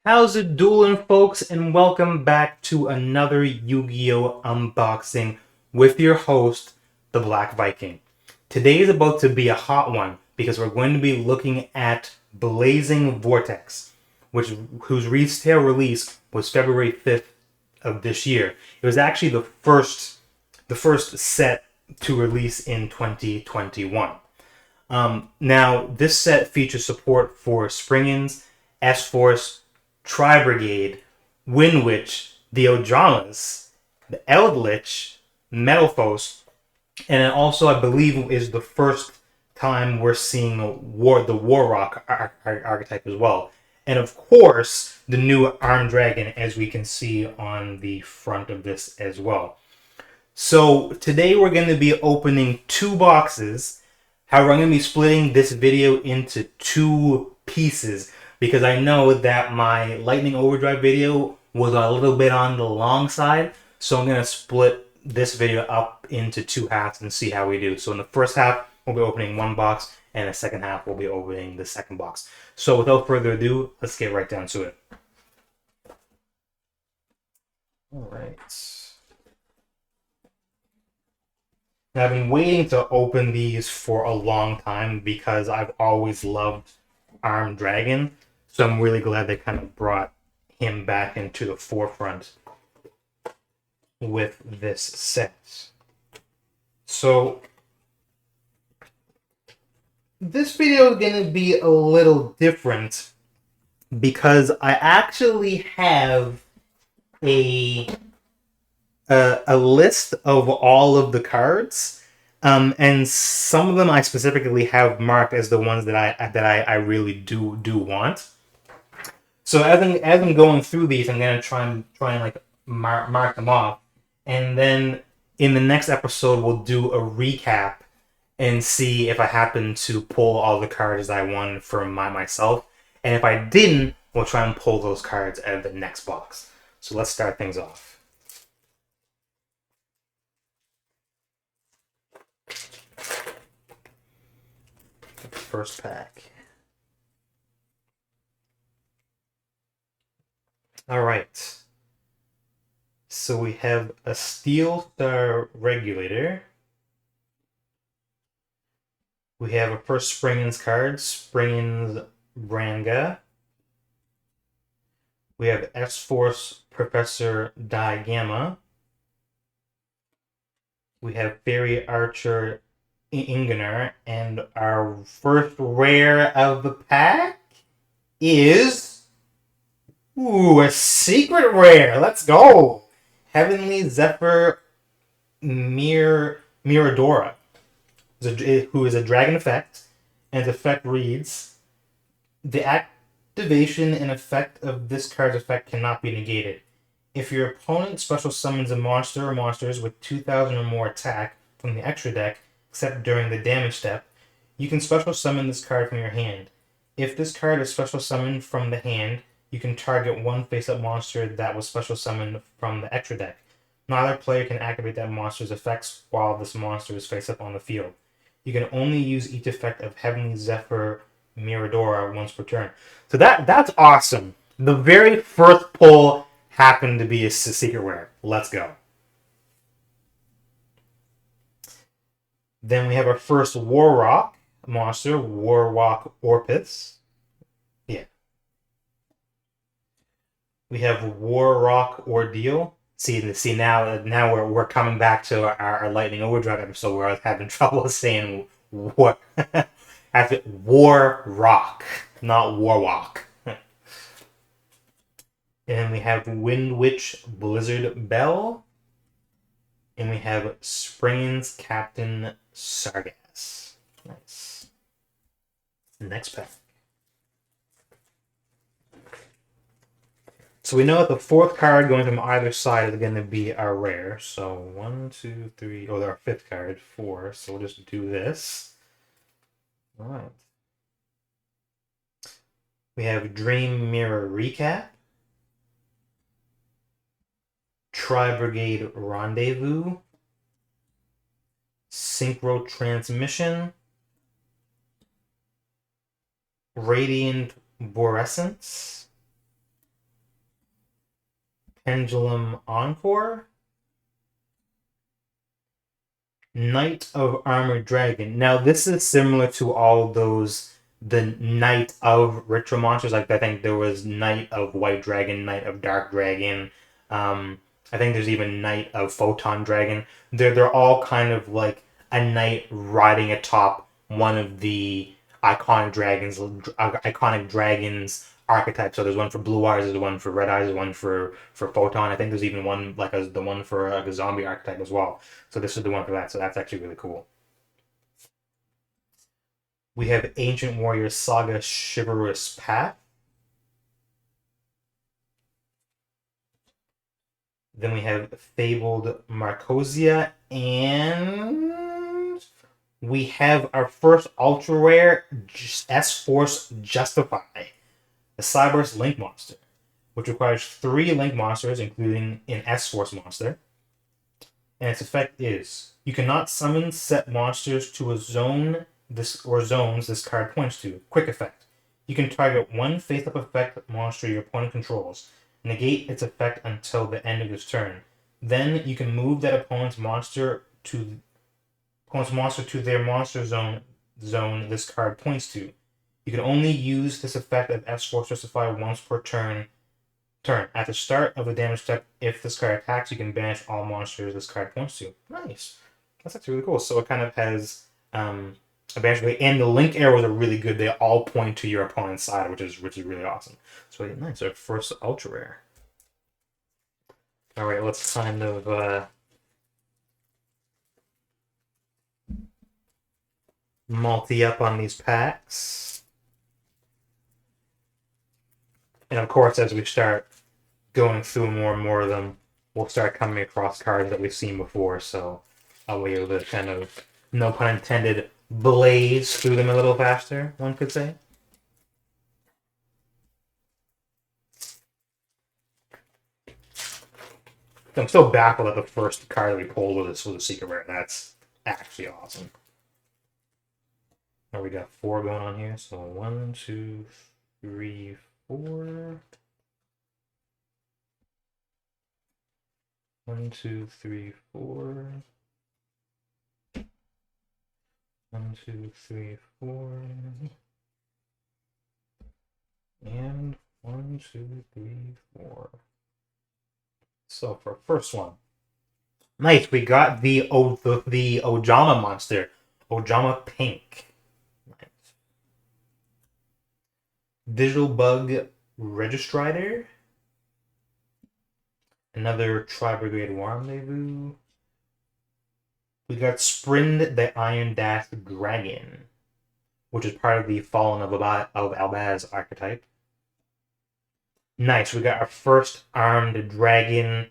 How's it doing, folks? And welcome back to another Yu-Gi-Oh! Unboxing with your host, the Black Viking. Today is about to be a hot one because we're going to be looking at Blazing Vortex, whose retail release was February 5th of this year. It was actually the first set to release in 2021. Now, this set features support for Springins, S-Force, Tri-Brigade, Wind Witch, the Odramas, the Eldritch, Metalphos, and it also, I believe, is the first time we're seeing the Warrock archetype as well. And of course, the new Armed Dragon, as we can see on the front of this as well. So today we're going to be opening two boxes. However, I'm going to be splitting this video into two pieces because I know that my Lightning Overdrive video was a little bit on the long side. So I'm going to split this video up into two halves and see how we do. So in the first half, we'll be opening one box, and the second half, we'll be opening the second box. So without further ado, let's get right down to it. All right. Now, I've been waiting to open these for a long time because I've always loved Armed Dragon. So I'm really glad they kind of brought him back into the forefront with this set. So this video is going to be a little different because I actually have a list of all of the cards, and some of them I specifically have marked as the ones that I really do want. So as I'm going through these, I'm gonna try and like mark them off, and then in the next episode we'll do a recap and see if I happen to pull all the cards I won for myself, and if I didn't, we'll try and pull those cards out of the next box. So let's start things off. First pack. All right. So we have a Steel Star Regulator. We have a first Springins card, Springins Branga. We have S-Force Professor Digamma. We have Fairy Archer Inganar, and our first rare of the pack is a secret rare. Let's go. Heavenly Zephyr Miradora, who is a dragon effect, and its effect reads: the activation and effect of this card's effect cannot be negated. If your opponent special summons a monster or monsters with 2,000 or more attack from the extra deck, except during the damage step, you can special summon this card from your hand. If this card is special summoned from the hand, you can target one face-up monster that was special summoned from the extra deck. Neither player can activate that monster's effects while this monster is face-up on the field. You can only use each effect of Heavenly Zephyr Miradora once per turn. So that's awesome. The very first pull happened to be a secret rare. Let's go. Then we have our first Warrock monster, Warrock Orpiths. Yeah. We have Warrock Ordeal. See now we're coming back to our Lightning Overdrive episode where I was having trouble saying what. Warrock, not Warwalk. And we have Wind Witch Blizzard Bell. And we have Springins Captain Sargas. Nice. Next pack. So we know that the fourth card going from either side is going to be our rare. So 1, 2, 3. Oh, our fifth card, 4. So we'll just do this. All right. We have Dream Mirror Recap. Tri-Brigade Rendezvous. Synchro Transmission. Radiant Borescence. Pendulum Encore. Knight of Armored Dragon. Now, this is similar to all those the Knight of Ritual monsters. Like, I think there was Knight of White Dragon, Knight of Dark Dragon. I think there's even Knight of Photon Dragon. They're all kind of like a knight riding atop one of the iconic dragons archetypes. So there's one for blue eyes, there's one for red eyes, there's one for Photon. I think there's even one like the one for a zombie archetype as well. So this is the one for that. So that's actually really cool. We have Ancient Warrior Saga Chivalrous Path. Then we have Fabled Marcosia, and we have our first ultra rare S-Force Justify, the Cyberse Link monster, which requires 3 Link monsters, including an S-Force monster. And its effect is you cannot summon set monsters to a zone zones this card points to. Quick effect. You can target one face-up effect monster your opponent controls. Negate its effect until the end of its turn. Then you can move that opponent's monster to their monster zone this card points to. You can only use this effect of S-Force Justify once per turn. At the start of the damage step, if this card attacks, you can banish all monsters this card points to. Nice. That's actually really cool. So it kind of has a banish ability, and the link arrows are really good. They all point to your opponent's side, which is really awesome. So yeah, nice. Our first ultra rare. All right, let's kind of multi up on these packs. And of course, as we start going through more and more of them, we'll start coming across cards that we've seen before, so I'll be able to kind of, no pun intended, blaze through them a little faster, one could say. I'm still baffled that the first card that we pulled was a secret rare. That's actually awesome. Now we got 4 going on here, so 1, 2, 3, 4. 1, 2, 3, 4. 1, 2, 3, 4. And 1, 2, 3, 4. So for first one, nice. We got the Ojama monster, Ojama Pink. Nice. Digital Bug Registrator. Another Tri-Brigade Rendezvous. We got Sprind the Iron Dash Dragon, which is part of the Fallen of Albaz archetype. Nice, we got our first Armed Dragon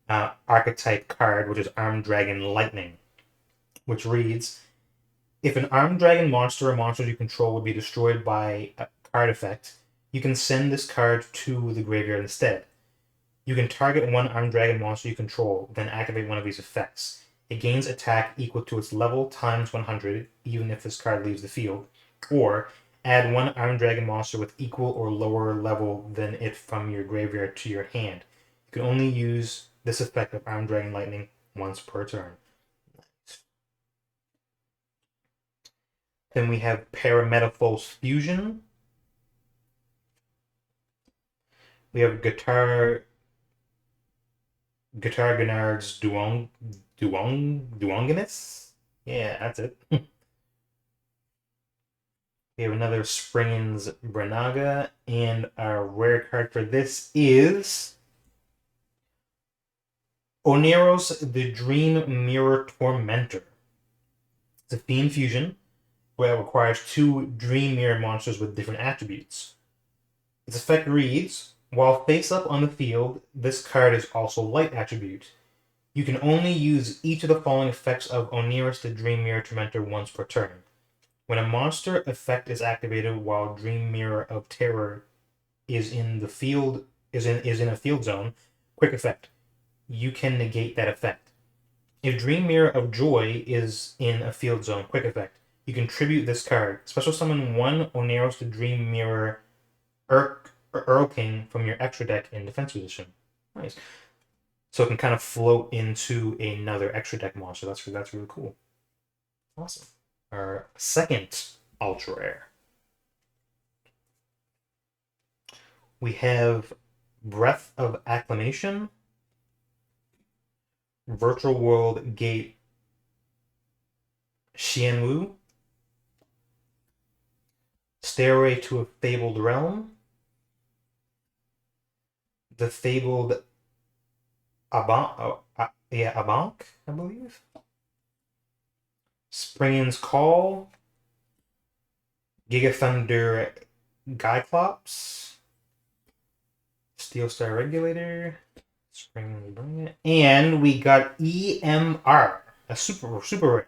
archetype card, which is Armed Dragon Lightning, which reads, if an Armed Dragon monster or monsters you control would be destroyed by a card effect, you can send this card to the graveyard instead. You can target one Armed Dragon monster you control, then activate one of these effects. It gains attack equal to its level times 100, even if this card leaves the field. Or, add one Armed Dragon monster with equal or lower level than it from your graveyard to your hand. You can only use this effect of Armed Dragon Lightning once per turn. Then we have Parametaphos Fusion. We have Guitar Gennard's Duonginus? Yeah, that's it. We have another Springin's Brenaga, and our rare card for this is Oneros the Dream Mirror Tormentor. It's a Fiend Fusion, where it requires 2 Dream Mirror monsters with different attributes. Its effect reads, while face up on the field, this card is also light attribute. You can only use each of the following effects of Oneros the Dream Mirror Tormentor once per turn. When a monster effect is activated while Dream Mirror of Terror is in a field zone, quick effect. You can negate that effect. If Dream Mirror of Joy is in a field zone, quick effect. You can tribute this card. Special summon 1 Oneros the Dream Mirror Earl King from your extra deck in defense position. Nice. So it can kind of float into another extra deck monster. That's really cool. Awesome. Our second ultra rare. We have Breath of Acclamation, Virtual World Gate Xianwu, Stairway to a Fabled Realm, the Fabled Abank, I believe. Springin's Call, Giga Thunder Gyclops, Steel Star Regulator, Springin's Bring It, and we got EMR, a super rare.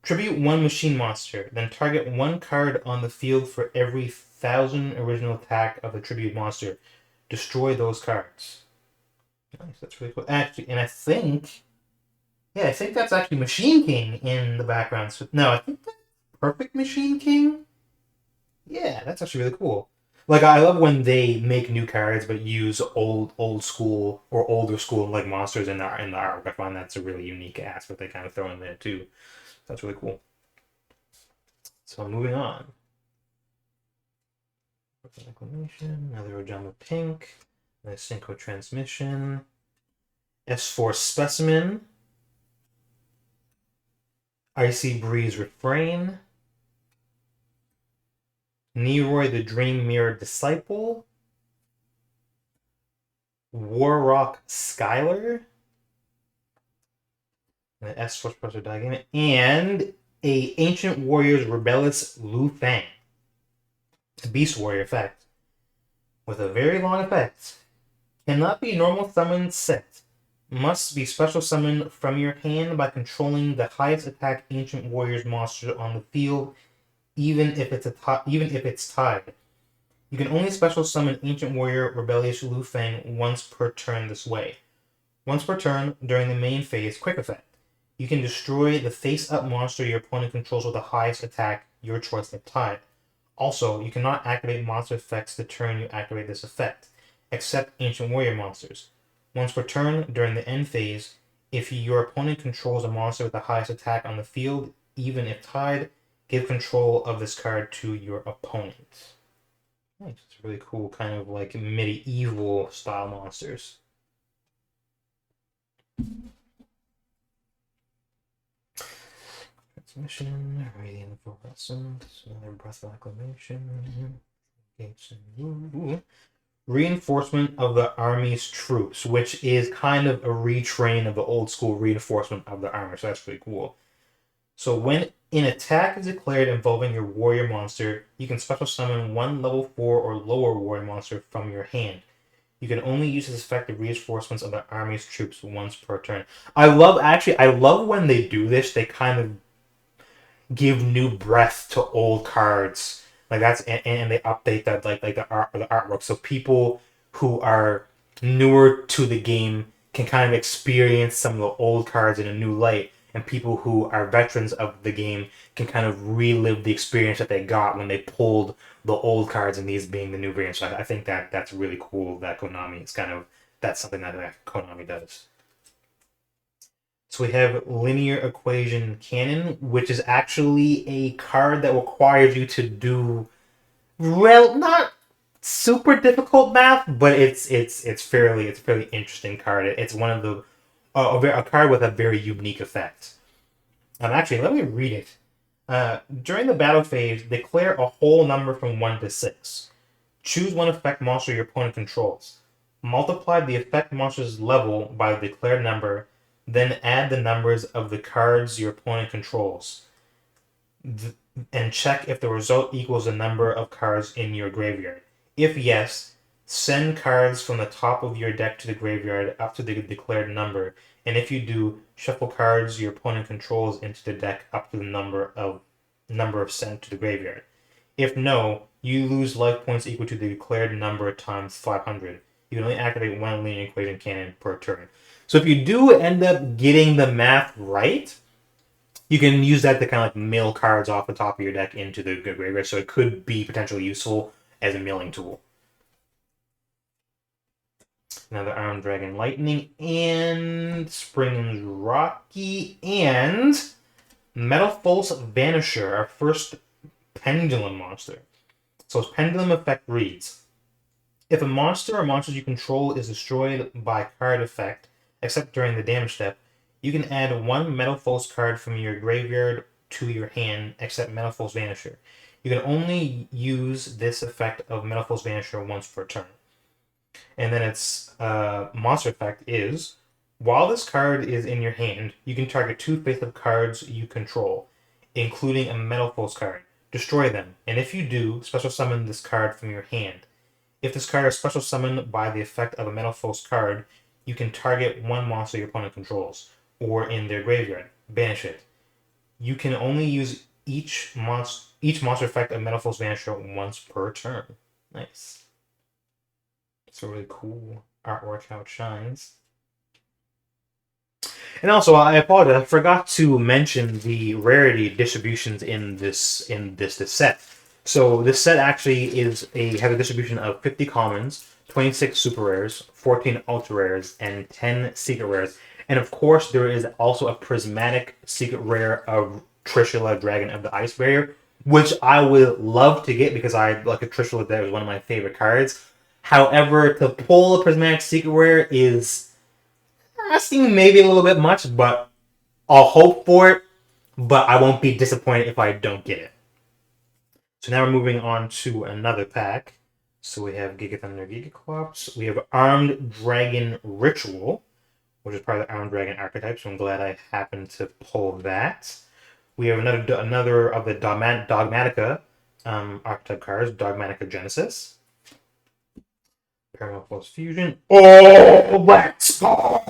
Tribute one machine monster, then target one card on the field for every 1,000 original attack of the tribute monster. Destroy those cards. Nice, that's really cool. Actually, and I think that's actually Machine King in the background. So, no, I think that's Perfect Machine King. Yeah, that's actually really cool. Like, I love when they make new cards but use old school or older school like monsters in the artwork. I find that's a really unique aspect they kind of throw in there too. That's really cool. So moving on. Acclamation, another Ojama Pink, a Synchro Transmission, S4 Specimen, Icy Breeze Refrain, Neroy the Dream Mirror Disciple, Warrock Skylar, an S4 Special Diagram, and a Ancient Warriors Rebellious Lu Fang. It's a Beast Warrior effect. With a very long effect. Cannot be normal summon set. Must be special summoned from your hand by controlling the highest attack Ancient Warriors monster on the field, even if it's tied. You can only special summon Ancient Warrior Rebellious Lu Fang once per turn this way. Once per turn, during the main phase, quick effect. You can destroy the face-up monster your opponent controls with the highest attack, your choice if tied. Also, you cannot activate monster effects the turn you activate this effect, except Ancient Warrior monsters. Once per turn, during the end phase, if your opponent controls a monster with the highest attack on the field, even if tied, give control of this card to your opponent. Nice. It's really cool, kind of like medieval style monsters. Transmission, Radiant Fluorescent, another Breath of Acclamation, Reinforcement of the Army's Troops, which is kind of a retrain of the old school reinforcement of the armor, so that's pretty cool. So when an attack is declared involving your warrior monster, you can special summon one level 4 or lower warrior monster from your hand. You can only use this effect of reinforcements of the army's troops once per turn. I love when they do this. They kind of give new breath to old cards. Like that's and they update that like the artwork, so people who are newer to the game can kind of experience some of the old cards in a new light, and people who are veterans of the game can kind of relive the experience that they got when they pulled the old cards and these being the new variants. So I think that's really cool that Konami is that's something that Konami does. So we have Linear Equation Cannon, which is actually a card that requires you to do not super difficult math, but it's fairly interesting card. It's one of the a card with a very unique effect. Actually, let me read it. During the battle phase, declare a whole number from 1 to 6. Choose one effect monster your opponent controls. Multiply the effect monster's level by the declared number, then add the numbers of the cards your opponent controls. And check if the result equals the number of cards in your graveyard. If yes, send cards from the top of your deck to the graveyard up to the declared number, and if you do, shuffle cards your opponent controls into the deck up to the number of sent to the graveyard. If no, you lose life points equal to the declared number times 500. You can only activate one linear equation cannon per turn. So if you do end up getting the math right, you can use that to kind of like mill cards off the top of your deck into the graveyard, so it could be potentially useful as a milling tool. Another Armed Dragon Lightning, and Spring's Rocky, and Metal False Vanisher, our first Pendulum monster. So its Pendulum effect reads, if a monster or monsters you control is destroyed by card effect, except during the damage step, you can add one Metal False card from your graveyard to your hand, except Metal False Vanisher. You can only use this effect of Metal False Vanisher once per turn. And then its monster effect is, while this card is in your hand, you can target two face-up cards you control, including a Metal False card. Destroy them, and if you do, special summon this card from your hand. If this card is special summoned by the effect of a Metal False card, you can target one monster your opponent controls, or in their graveyard. Banish it. You can only use each monster effect of Metal False Vanisher once per turn. Nice. It's a really cool artwork, how it shines. And also, I apologize, I forgot to mention the rarity distributions in this set. So this set actually has a distribution of 50 commons, 26 super rares, 14 ultra rares, and 10 secret rares. And of course, there is also a prismatic secret rare of Trishula, Dragon of the Ice Barrier, which I would love to get because I like a Trishula that was one of my favorite cards. However, to pull a prismatic secret rare is asking maybe a little bit much, but I'll hope for it, but I won't be disappointed if I don't get it. So now we're moving on to another pack. So we have Giga Thunder Gigaclops. We have Armed Dragon Ritual, which is part of the Armed Dragon archetype, so I'm glad I happened to pull that. We have another of the Dogmatica archetype cards, Dogmatica Genesis. Paramount Plus Fusion. Oh, let's go!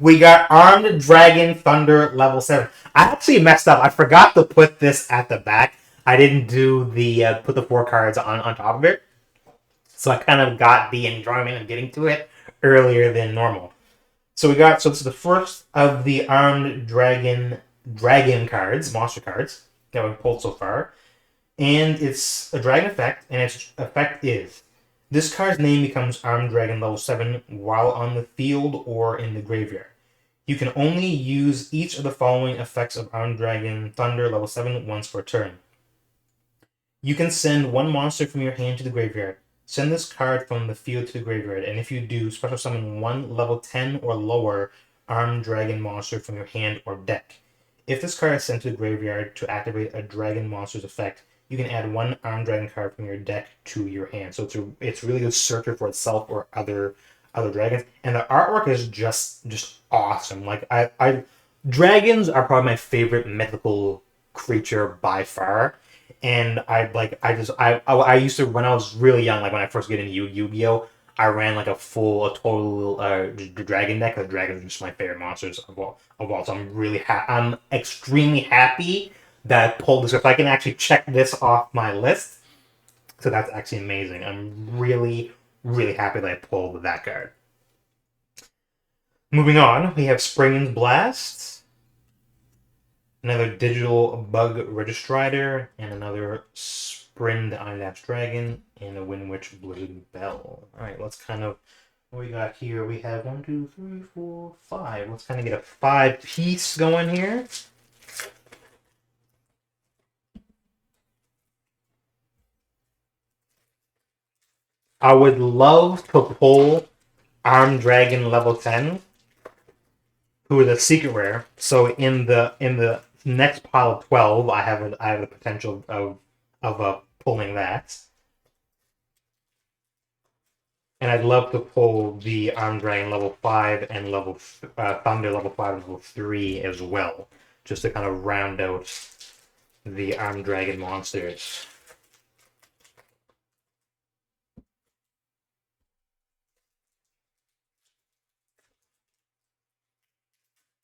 We got Armed Dragon Thunder level 7. I actually messed up. I forgot to put this at the back. I didn't do the put the 4 cards on top of it. So I kind of got the enjoyment of getting to it earlier than normal. So this is the first of the Armed Dragon cards, monster cards, that we've pulled so far. And it's a dragon effect, and its effect is, this card's name becomes Armed Dragon level 7 while on the field or in the graveyard. You can only use each of the following effects of Armed Dragon Thunder level 7 once per turn. You can send one monster from your hand to the graveyard. Send this card from the field to the graveyard, and if you do, special summon one level 10 or lower Armed Dragon monster from your hand or deck. If this card is sent to the graveyard to activate a dragon monster's effect, you can add one Armed Dragon card from your deck to your hand. So it's really good searcher for itself or other dragons. And the artwork is just awesome. Like I dragons are probably my favorite mythical creature by far. And I used to, when I was really young, like when I first get into Yu-Gi-Oh, I ran like a total dragon deck. Because dragons are just my favorite monsters of all. So I'm extremely happy that I pulled this. If I can actually check this off my list, so that's actually amazing. I'm really happy that I pulled that card. Moving on, we have Spring's Blast, another digital bug registrator, and another Spring the Iron Dash Dragon, and a Windwitch Blizzard Bell. Alright, let's kind of, what we got here? We have 1, 2, 3, 4, 5. Let's kind of get a 5-piece going here. I would love to pull Armed Dragon level 10, who is a secret rare. So in the next pile of 12, I have the potential of pulling that. And I'd love to pull the Armed Dragon level 5 and Thunder level 5 and level 3 as well, just to kind of round out the Armed Dragon monsters.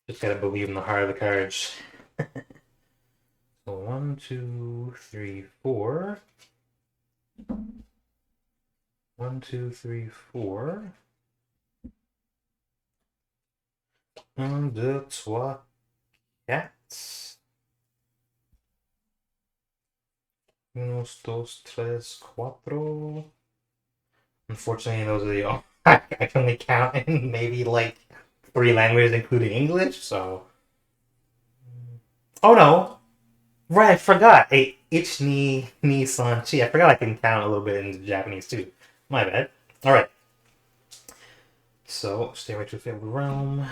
Just gotta believe in the heart of the cards. So 1, 2, 3, 4. 1, 2, 3, 4. 1, 2, 3, 4. 1, 2, 3, 4. Unfortunately, those are the I can only count in maybe like three languages, including English. So, oh no, right, I forgot. A ich ni san chi. I forgot I can count a little bit in Japanese too. My bad. All right. So, Stairway to the Fabled Realm,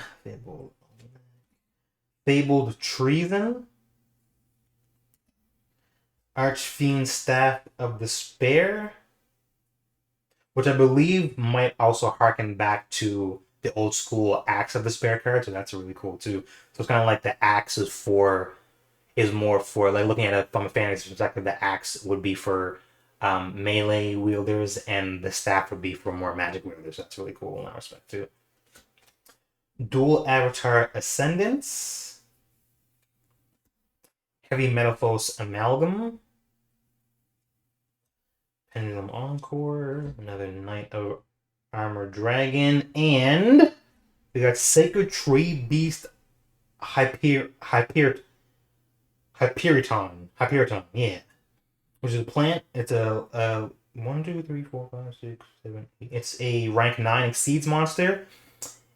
Fabled Treason, Archfiend Staff of Despair, which I believe might also harken back to the old school Axe of Despair card, so that's really cool too. So it's kind of like the Axe is more for like looking at it from a fantasy perspective. The Axe would be for melee wielders, and the staff would be for more magic wielders. That's really cool in that respect too. Dual Avatar Ascendance, Heavy Metaphos Amalgam, Pendulum Encore, another Knight of Armor Dragon, and we got Sacred Tree Beast Hyperiton, yeah. Which is a plant. It's a 1, 2, 3, 4, 5, 6, 7, 8. It's a rank 9 Exceeds monster,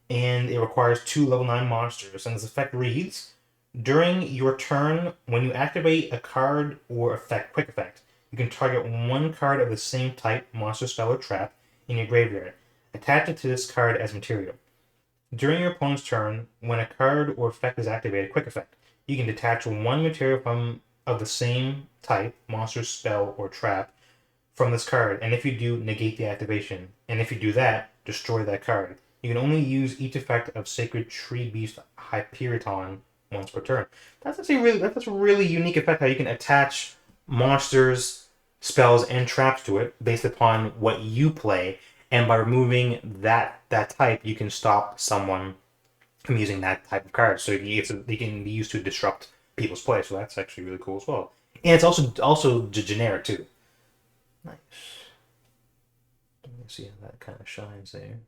and it requires 2 level 9 monsters. And this effect reads: during your turn, when you activate a card or quick effect, you can target one card of the same type, monster, spell, or trap in your graveyard. Attach it to this card as material. During your opponent's turn, when a card or effect is activated, quick effect, you can detach one material of the same type, monster, spell, or trap, from this card, and if you do, negate the activation. And if you do that, destroy that card. You can only use each effect of Sacred Tree Beast Hyperiton once per turn. That's a really unique effect how you can attach monsters, spells, and traps to it based upon what you play, and by removing that type, you can stop someone from using that type of card. So they can be used to disrupt people's play. So that's actually really cool as well. And it's also generic too. Nice. Let me see how that kind of shines there.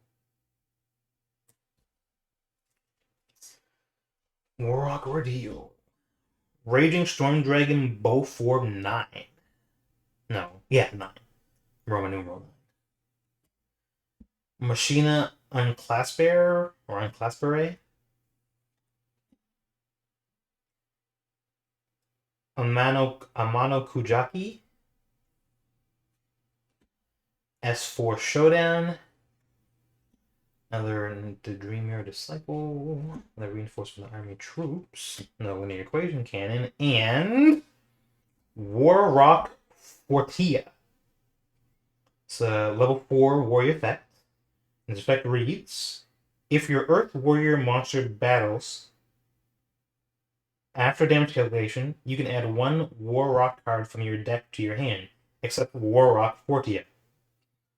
Warrock Ordeal. Raging Storm Dragon Bow Form 9. No, yeah, 9. Roman numeral 9. Machina Unclasper or Unclaspere. Amano Kujaki. S4 Showdown. Another the Dreamer Disciple. Another reinforcement of army troops. Another linear equation cannon. And Warrock Fortia. It's a level 4 warrior effect. And this effect reads: if your Earth Warrior monster battles after damage calculation, you can add one Warrock card from your deck to your hand, except Warrock Fortia.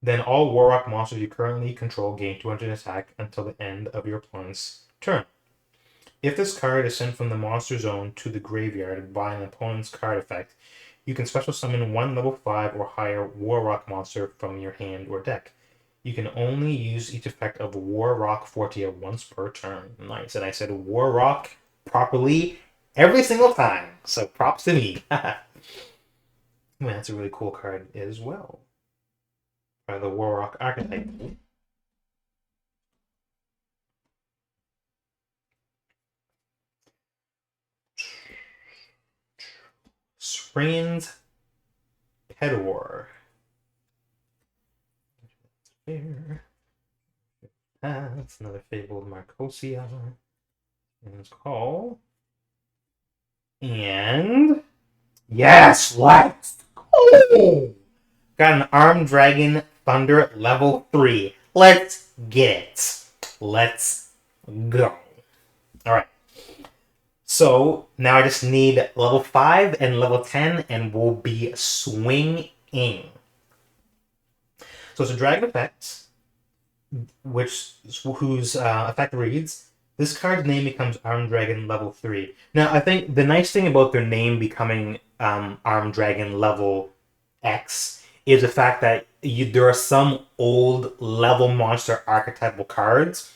Then all Warrock monsters you currently control gain 200 attack until the end of your opponent's turn. If this card is sent from the monster zone to the graveyard by an opponent's card effect, you can special summon one level 5 or higher Warrock monster from your hand or deck. You can only use each effect of Warrock Fortia once per turn. Nice. And I said Warrock properly every single time. So props to me. Man, that's a really cool card as well. By the Warrock archetype. Spring's Pedor. That's another Fabled Marcosia. And it's called. And. Yes! Let's go! Got an Armed Dragon Thunder level 3. Let's get it. Let's go. Alright. So now I just need level 5 and level 10 and we'll be swinging. So it's a dragon effect, whose effect reads: this card's name becomes Armed Dragon level 3. Now I think the nice thing about their name becoming Armed Dragon level X is the fact that there are some old level monster archetypal cards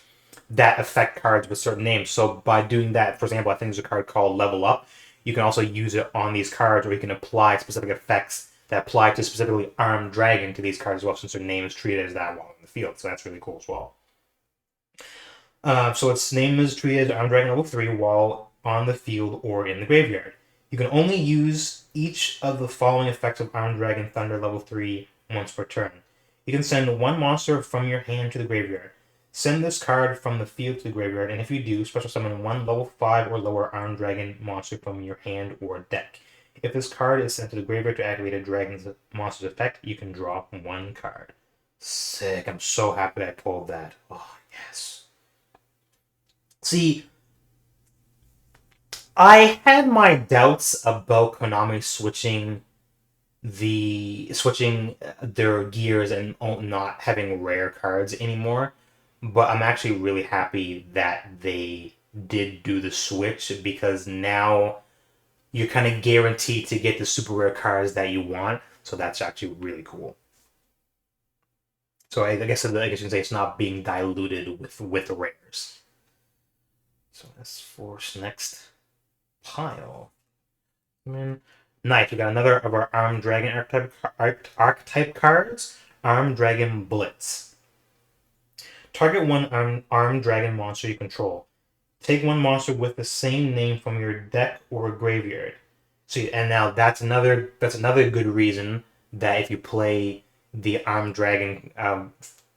that affect cards with certain names. So by doing that, for example, I think there's a card called Level Up. You can also use it on these cards, or you can apply specific effects that apply to specifically Armed Dragon to these cards as well, since their name is treated as that while in the field. So that's really cool as well. So its name is treated as Armed Dragon level 3 while on the field or in the graveyard. You can only use each of the following effects of Armed Dragon Thunder level 3 once per turn. You can send one monster from your hand to the graveyard. Send this card from the field to the graveyard, and if you do, special summon one level 5 or lower Armed Dragon monster from your hand or deck. If this card is sent to the graveyard to activate a dragon's monster's effect, you can draw one card. Sick. I'm so happy I pulled that. Oh, yes. See, I had my doubts about Konami switching their gears and not having rare cards anymore, but I'm actually really happy that they did do the switch, because now you're kind of guaranteed to get the super rare cards that you want, so that's actually really cool. So I guess you can say it's not being diluted with rares. So let's force next pile. Nice, we got another of our Armed Dragon archetype cards. Armed Dragon Blitz. Target one Armed Dragon monster you control. Take one monster with the same name from your deck or graveyard. See, and now that's another good reason that if you play the Armed Dragon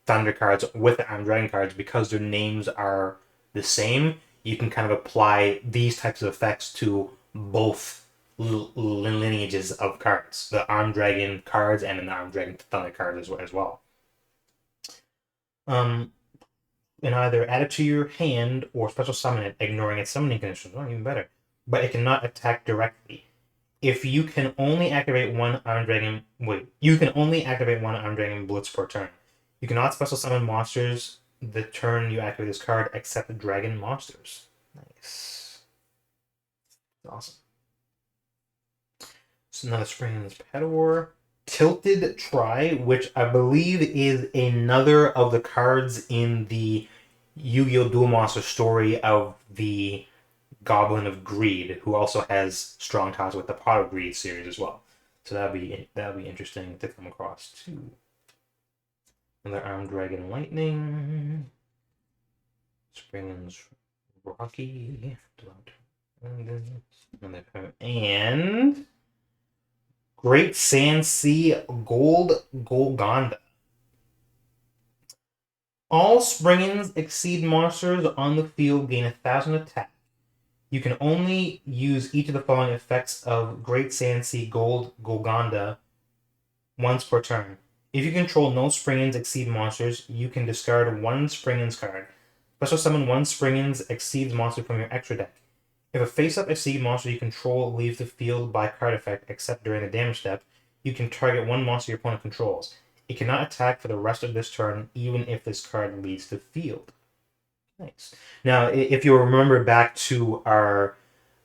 Thunder cards with the Armed Dragon cards, because their names are the same, you can kind of apply these types of effects to both lineages of cards, the Armed Dragon cards and the Armed Dragon Thunder cards as well. And either add it to your hand or special summon it, ignoring its summoning conditions. Oh, even better. But it cannot attack directly. If you can only activate one Armed Dragon, you can only activate one Armed Dragon Blitz per turn. You cannot special summon monsters the turn you activate this card, except dragon monsters. Nice. Awesome. So another Spring's Pedor. Tilted Try, which I believe is another of the cards in the Yu-Gi-Oh! Duel Monster story of the Goblin of Greed, who also has strong ties with the Pot of Greed series as well. So that'd be interesting to come across too. Another Armed Dragon Lightning. Spring's Rocky. And Great Sand Sea Gold Golgonda. All Springins exceed monsters on the field gain 1,000 attack. You can only use each of the following effects of Great Sand Sea Gold Golgonda once per turn. If you control no Springins exceed monsters, you can discard one Springins card. Special summon one Springins exceeds monster from your extra deck. If a face-up exceed monster you control leaves the field by card effect except during the damage step, you can target one monster your opponent controls. It cannot attack for the rest of this turn, even if this card leaves the field. Nice. Now, if you remember back to our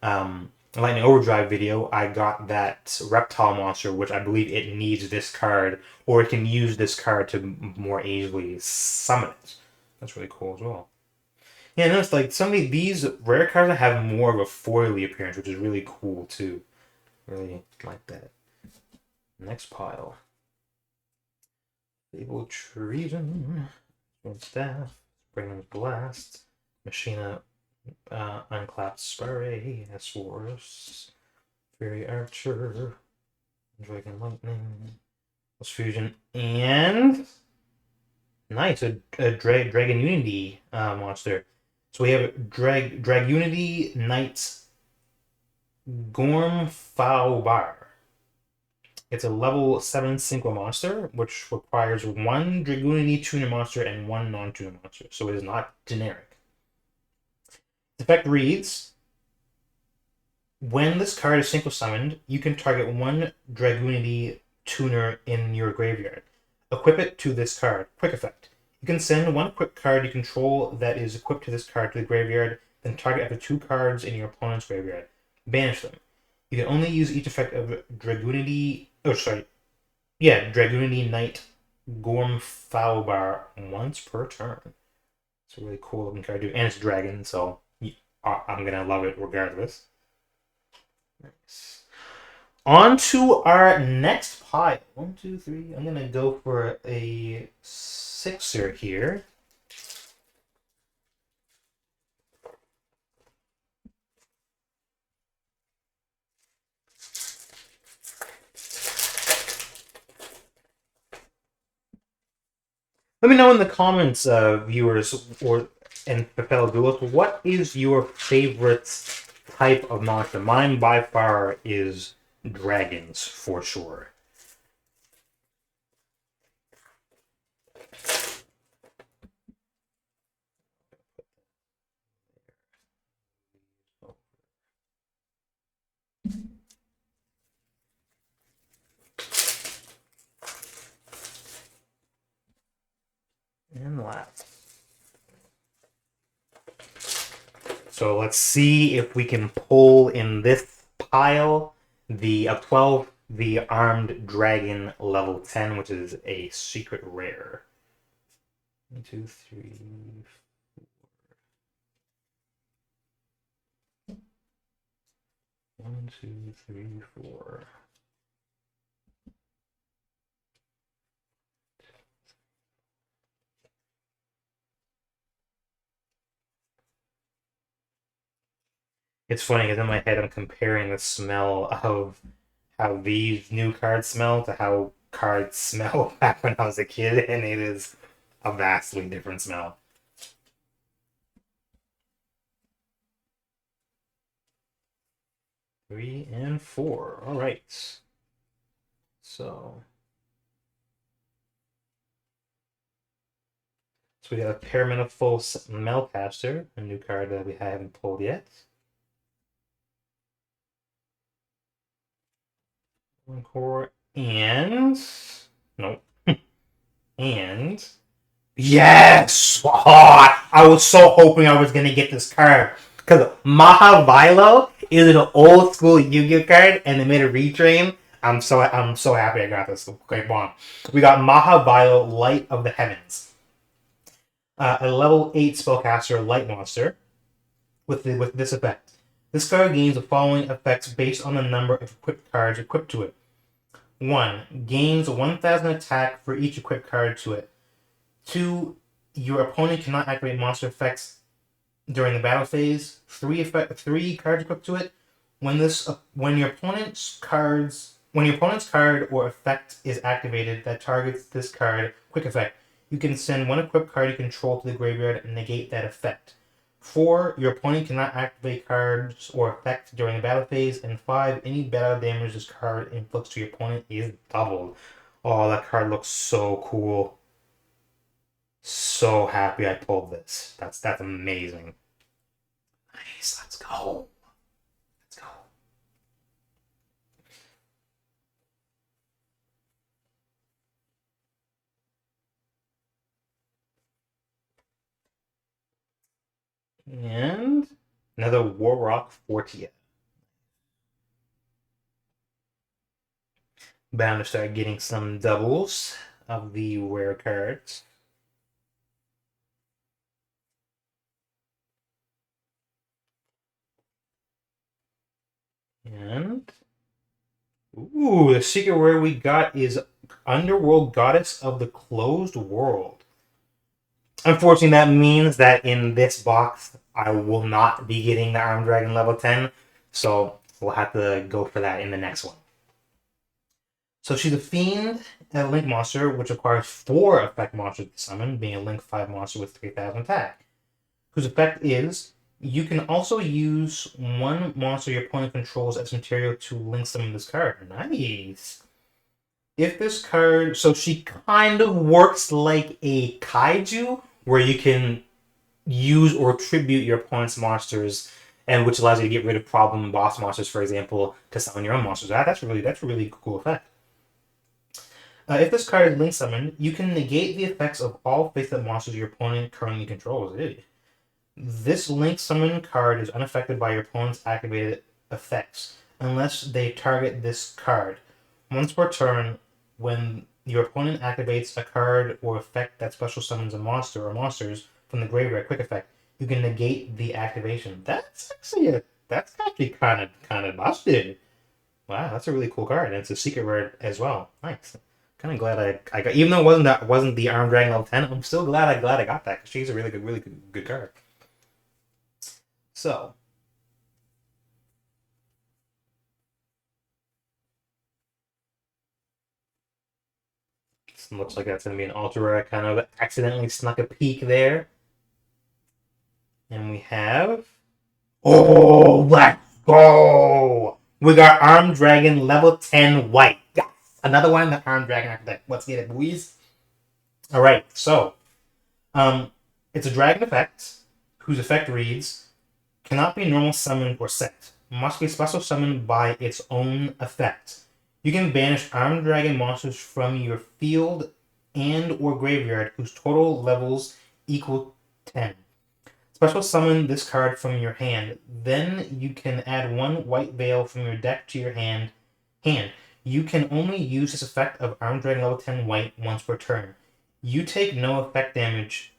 Lightning Overdrive video, I got that reptile monster, which I believe it needs this card, or it can use this card to more easily summon it. That's really cool as well. Yeah, notice like some of these rare cards have more of a foily appearance, which is really cool too. Really like that. Next pile. Fable Treason, Staff, Springman's Blast, Machina, Unclapped Spray, S-Wars, Fairy Archer, Dragon Lightning, Fusion, and nice, a Dragon Unity monster. So we have Dragunity Knight Gormfaubar. It's a level 7 synchro monster, which requires one Dragunity tuner monster and one non-tuner monster, so it is not generic. The effect reads, when this card is synchro summoned, you can target one Dragunity tuner in your graveyard. Equip it to this card. Quick effect. You can send one quick card you control that is equipped to this card to the graveyard, then target up to 2 cards in your opponent's graveyard. Banish them. You can only use each effect of Dragunity Knight Gormfaubar once per turn. It's a really cool looking card, dude. And it's dragon, so I'm gonna love it regardless. Nice. On to our next pile. One, two, three. I'm gonna go for a sixer here. Let me know in the comments, viewers or and fellow duels, what is your favorite type of monster? Mine by far is dragons for sure. And last. So let's see if we can pull in this pile the of 12 the armed dragon level 10, which is a secret rare. 1, 2, 3. 1, 2, 3, 4. It's funny because in my head I'm comparing the smell of how these new cards smell to how cards smell back when I was a kid, and it is a vastly different smell. 3 and 4. All right. So we got a Paraminifull Melcaster, a new card that we haven't pulled yet. One core and nope. And yes! Oh, I was so hoping I was gonna get this card because Mahavilo is an old school Yu-Gi-Oh card, and they made a retrain. I'm so happy I got this. Okay, bomb. We got Mahavilo, Light of the Heavens, a level 8 spellcaster light monster with this effect. This card gains the following effects based on the number of equipped cards equipped to it. 1. Gains 1,000 attack for each equipped card to it. 2. Your opponent cannot activate monster effects during the battle phase. 3 cards equipped to it. When your opponent's card or effect is activated that targets this card, quick effect, you can send one equipped card you control to the graveyard and negate that effect. 4. Your opponent cannot activate cards or effects during the battle phase. And 5. Any battle damage this card inflicts to your opponent is doubled. Oh, that card looks so cool. So happy I pulled this. That's amazing. Nice, let's go. Let's go. And another Warrock Fortia. Bound to start getting some doubles of the rare cards. And ooh, the secret rare we got is Underworld Goddess of the Closed World. Unfortunately, that means that in this box, I will not be getting the Armed Dragon level 10, so we'll have to go for that in the next one. So she's a Fiend, a Link monster, which requires 4 effect monsters to summon, being a Link 5 monster with 3,000 attack. Whose effect is, you can also use one monster your opponent controls as material to Link summon this card. Nice! If this card... So she kind of works like a Kaiju, where you can use or tribute your opponent's monsters, and which allows you to get rid of problem boss monsters, for example, to summon your own monsters. That's a really cool effect. If this card is Link summoned, you can negate the effects of all face-up monsters your opponent currently controls. This Link summon card is unaffected by your opponent's activated effects, unless they target this card. Once per turn, when your opponent activates a card or effect that special summons a monster or monsters from the graveyard, quick effect, you can negate the activation. That's actually kind of busted. Wow, that's a really cool card, and it's a secret rare as well. Nice. Kind of glad I got, even though it wasn't the Arm Dragon level 10. I'm still glad I got that because she's a really good card. So this looks like that's gonna be an ultra rare. I kind of accidentally snuck a peek there, and we have. Oh, let's go! We got Arm Dragon level 10 white. Yes! Another one, the Arm Dragon archetype. Let's get it, boys. Alright, so um it's a dragon effect whose effect reads cannot be normal summoned or set. Must be special summoned by its own effect. You can banish armed dragon monsters from your field and or graveyard whose total levels equal 10. Special summon this card from your hand. Then you can add one white veil from your deck to your hand. You can only use this effect of Armed Dragon level 10 white once per turn. You take no effect damage.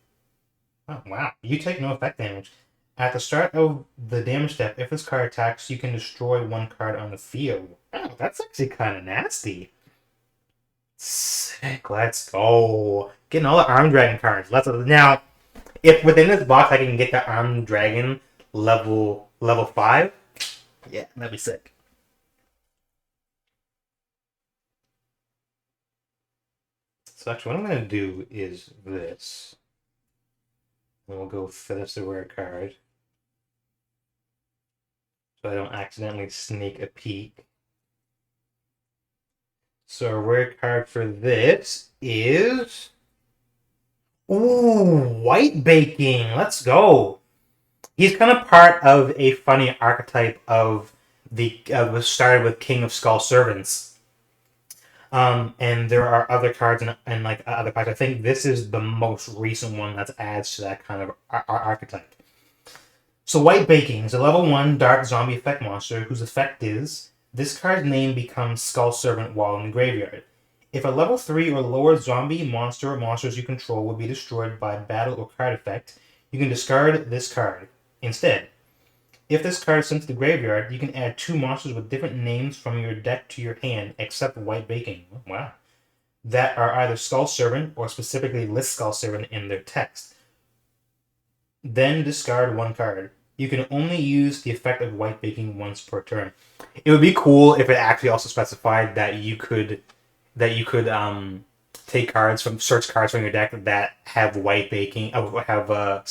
Oh, wow. You take no effect damage. At the start of the damage step, if this card attacks, you can destroy one card on the field. Oh, that's actually kind of nasty. Sick. Let's go. Getting all the Armed Dragon cards. Now, if within this box I can get the Armed Dragon level 5, yeah, that'd be sick. So actually, what I'm gonna do is this. And we'll go finish the rare card, so I don't accidentally sneak a peek. So a rare card for this is. Ooh, white baking. Let's go. He's kind of part of a funny archetype of the was started with King of Skull Servants. And there are other cards and like other cards. I think this is the most recent one that adds to that kind of archetype. So White Baking is a level 1 dark zombie effect monster whose effect is this card's name becomes Skull Servant while in the graveyard. If a level 3 or lower zombie monster or monsters you control will be destroyed by battle or card effect, you can discard this card. Instead, if this card is sent to the graveyard, you can add 2 monsters with different names from your deck to your hand, except White Baking. Wow. That are either Skull Servant or specifically list Skull Servant in their text. Then discard 1 card. You can only use the effect of White Baking once per turn. It would be cool if it actually also specified that you could take cards from search cards from your deck that have White Baking, have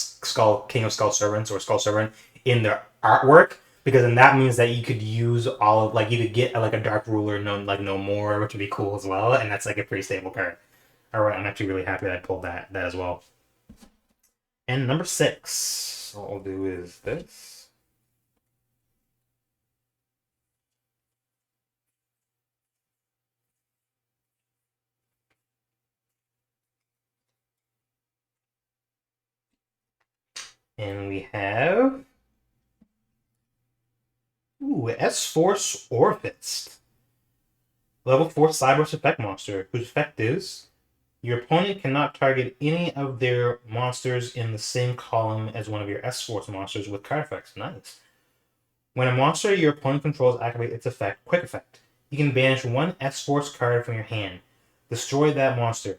King of Skull Servants or Skull Servant in their artwork, because then that means that you could use all of you could get like a Dark Ruler no more, which would be cool as well, and that's like a pretty stable card. All right, I'm actually really happy that I pulled that as well. And number 6, what I'll do is this. And we have S-Force Orphist. Level 4 Cyberse effect monster, whose effect is your opponent cannot target any of their monsters in the same column as one of your S-Force monsters with card effects. Nice. When a monster your opponent controls activates its effect, quick effect, you can banish 1 S-Force card from your hand. Destroy that monster.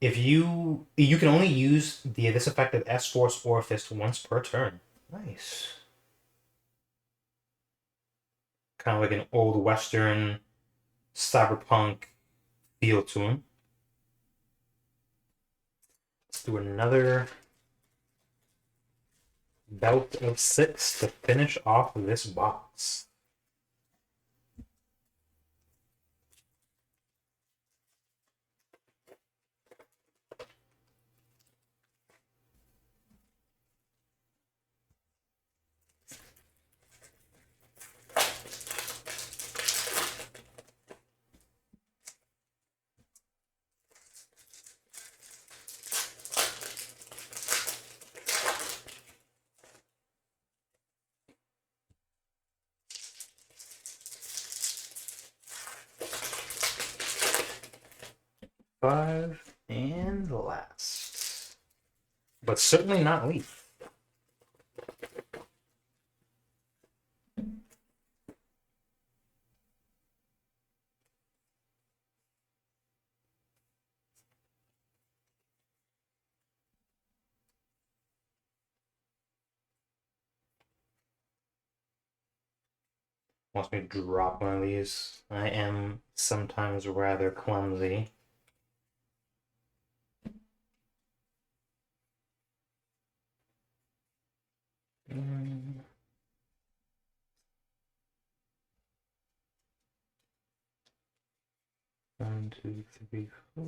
If you can only use this effect of S-Force Orphist once per turn. Nice. Kind of like an old Western cyberpunk feel to him. Let's do another bout of 6 to finish off this box. Five and last, but certainly not least. wants me to drop one of these. I am sometimes rather clumsy. Mm. 1, 2, 3, 4.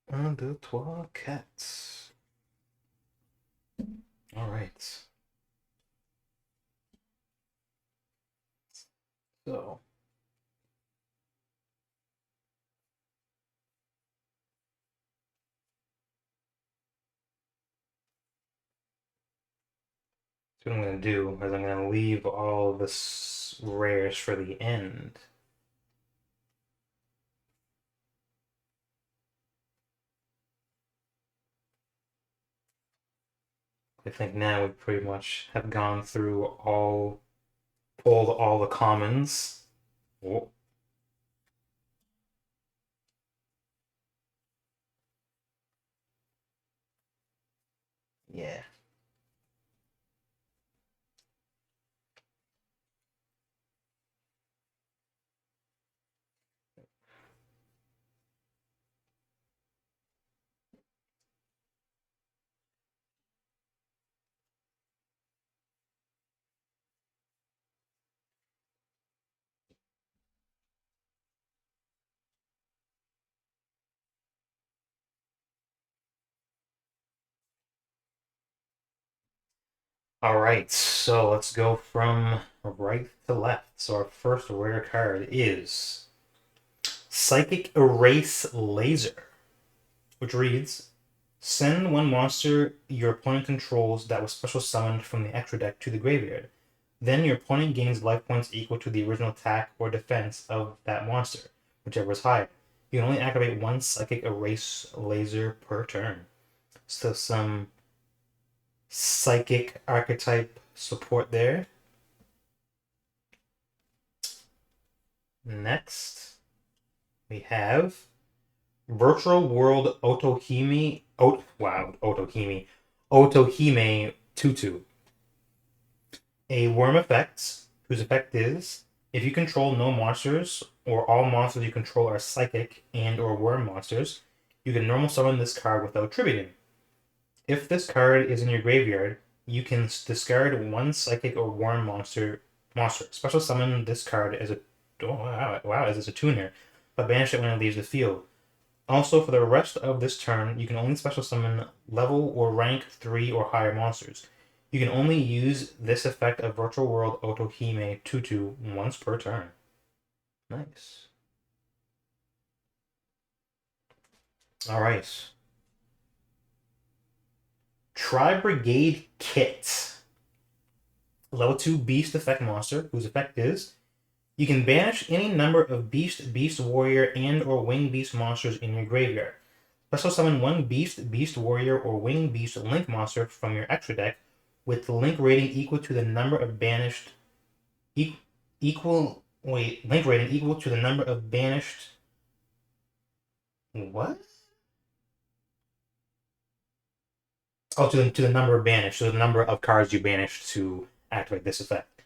1, 2, 3, cats. All right. So. So what I'm going to do is I'm going to leave all of the rares for the end. I think now we pretty much have gone through all the commons. Oh. Yeah. All right, so let's go from right to left. So our first rare card is Psychic Erase Laser, which reads, send one monster your opponent controls that was special summoned from the extra deck to the graveyard. Then your opponent gains life points equal to the original attack or defense of that monster, whichever is higher. You can only activate one Psychic Erase Laser per turn. So some Psychic archetype support there. Next, we have Virtual World Otohime. Otohime Tutu. A worm effect, whose effect is if you control no monsters, or all monsters you control are psychic and or worm monsters, you can normal summon this card without tributing. If this card is in your graveyard, you can discard one psychic or worm monster. Special summon this card as a as a tuner, but banish it when it leaves the field. Also, for the rest of this turn, you can only special summon level or rank 3 or higher monsters. You can only use this effect of Virtual World Otohime Tutu once per turn. Nice. Alright. Tri-Brigade Kit. Level 2 Beast effect monster, whose effect is you can banish any number of Beast, Beast Warrior, and or Wing Beast monsters in your graveyard. Special summon one Beast, Beast Warrior, or Wing Beast Link monster from your extra deck with the link rating equal to the number of banished link rating equal to the number of banished what? Oh, to the number of banished, so the number of cards you banished to activate this effect.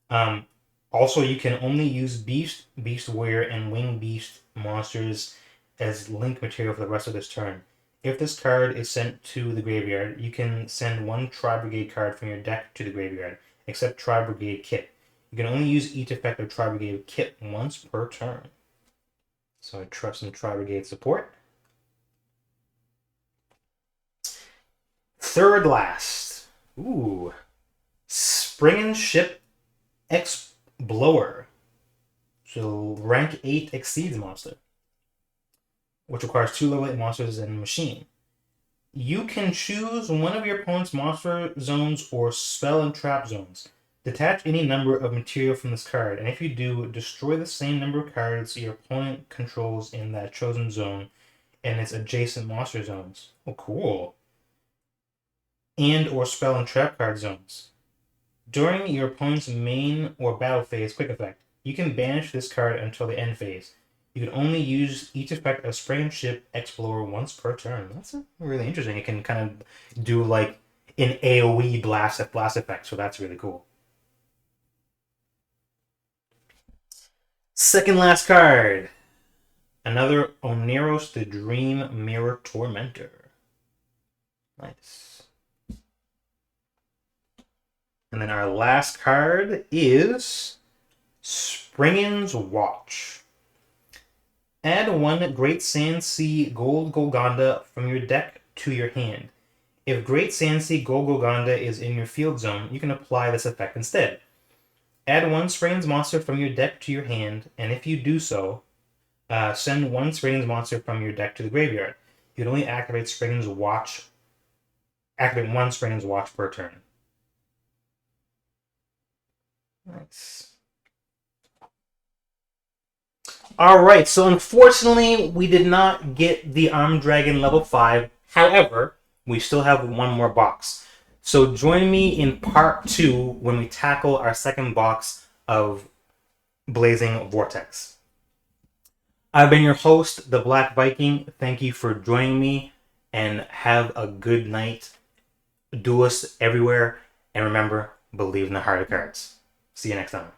Um, Also, you can only use Beast, Beast Warrior, and Wing Beast monsters as link material for the rest of this turn. If this card is sent to the graveyard, you can send one Tri-Brigade card from your deck to the graveyard, except Tri-Brigade Kit. You can only use each effect of Tri-Brigade Kit once per turn. So I trust in Tri-Brigade support. Third last. Ooh. Spring and Ship X-Blower. So rank 8 exceeds monster, which requires 2 level 8 monsters and a machine. You can choose one of your opponent's monster zones or spell and trap zones. Detach any number of material from this card, and if you do, destroy the same number of cards your opponent controls in that chosen zone and its adjacent monster zones. Oh, cool. And or spell and trap card zones. During your opponent's main or battle phase quick effect, you can banish this card until the end phase. You can only use each effect of Spring and Ship Explorer once per turn. That's really interesting. It can kind of do like an AoE blast effect, so that's really cool. Second last card. Another Oneros the Dream Mirror Tormentor. Nice. And then our last card is Springin's Watch. Add 1 Great Sand Sea Gold Golgonda from your deck to your hand. If Great Sand Sea Gold Golgonda is in your field zone, you can apply this effect instead. Add 1 Springin's monster from your deck to your hand, and if you do so, send 1 Springin's monster from your deck to the graveyard. You can only activate Springin's Watch. Activate 1 Springin's Watch per turn. Nice. Alright, so unfortunately, we did not get the Armed Dragon level 5. However, we still have one more box. So join me in part 2 when we tackle our second box of Blazing Vortex. I've been your host, the Black Viking. Thank you for joining me, and have a good night. Duelists everywhere, and remember, believe in the heart of cards. See you next time.